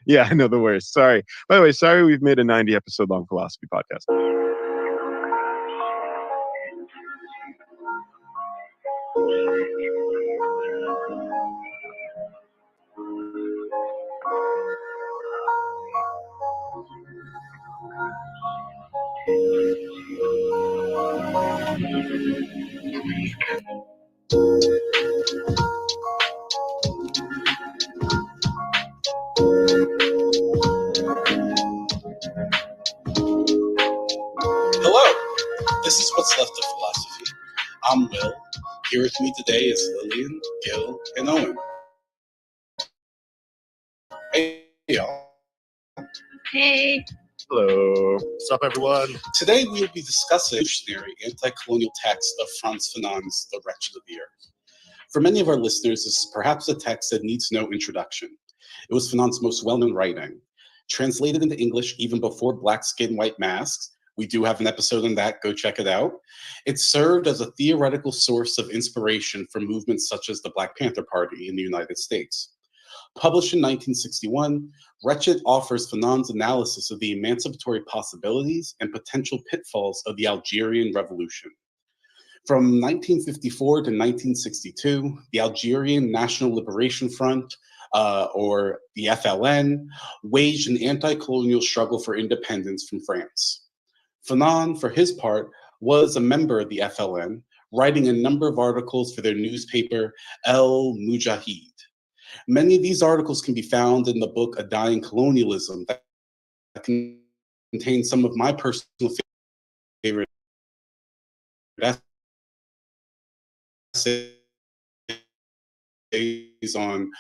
Yeah, I know, the worst. Sorry. By the way, sorry we've made a 90 episode long philosophy podcast. Hello, this is What's Left of Philosophy. I'm Will. Here with me today is Lillian, Gil, and Owen. Hey, y'all. Hey. Hello. What's up, everyone? Today we will be discussing the revolutionary anti-colonial text of Frantz Fanon's *The Wretched of the Earth*. For many of our listeners, this is perhaps a text that needs no introduction. It was Fanon's most well-known writing. Translated into English even before Black Skin, White Masks, we do have an episode on that, go check it out. It served as a theoretical source of inspiration for movements such as the Black Panther Party in the United States. Published in 1961, *Wretched* offers Fanon's analysis of the emancipatory possibilities and potential pitfalls of the Algerian Revolution. From 1954 to 1962, the Algerian National Liberation Front, or the FLN, waged an anti-colonial struggle for independence from France. Fanon, for his part, was a member of the FLN, writing a number of articles for their newspaper, *Al-Mujahid. Many of these articles can be found in the book *A Dying Colonialism* that contains some of my personal favorite essays on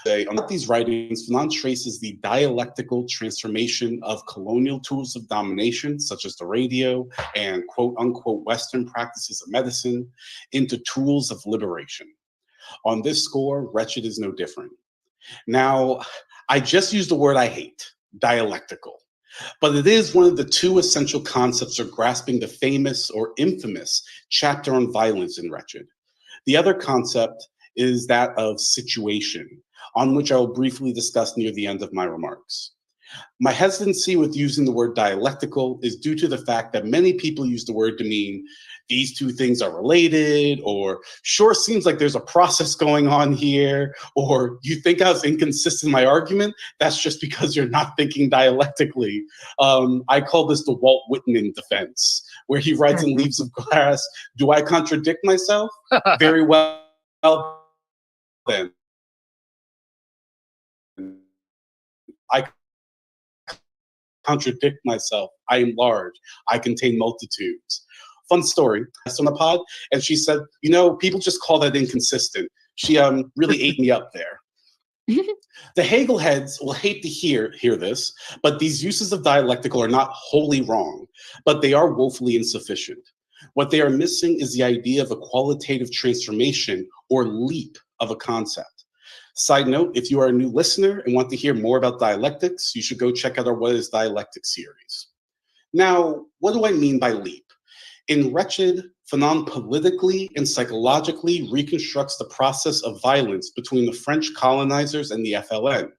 these writings. Fanon traces the dialectical transformation of colonial tools of domination, such as the radio and quote-unquote Western practices of medicine, into tools of liberation. On this score, *Wretched* is no different. Now, I just used the word I hate, dialectical, but it is one of the two essential concepts of grasping the famous or infamous chapter on violence in *Wretched*. The other concept is that of situation, on which I will briefly discuss near the end of my remarks. My hesitancy with using the word dialectical is due to the fact that many people use the word to mean these two things are related, or sure seems like there's a process going on here, or you think I was inconsistent in my argument? That's just because you're not thinking dialectically. I call this the Walt Whitman defense, where he writes in *Leaves of Grass*, do I contradict myself? Very well then. I contradict myself. I am large. I contain multitudes. Fun story. I was on the pod, and she said, you know, people just call that inconsistent. She really ate me up there. The Hegel heads will hate to hear this, but these uses of dialectical are not wholly wrong, but they are woefully insufficient. What they are missing is the idea of a qualitative transformation or leap of a concept. Side note, if you are a new listener and want to hear more about dialectics, you should go check out our What is Dialectics series. Now, what do I mean by leap? In *Wretched*, Fanon politically and psychologically reconstructs the process of violence between the French colonizers and the FLN.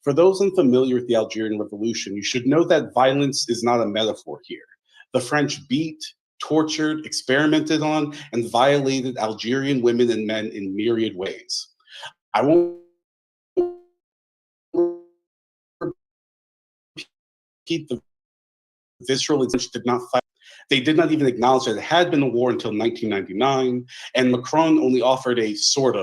For those unfamiliar with the Algerian Revolution, you should know that violence is not a metaphor here. The French beat, tortured, experimented on, and violated Algerian women and men in myriad ways. I won't repeat the visceral did not fight. They did not even acknowledge that it had been a war until 1999, and Macron only offered a sort of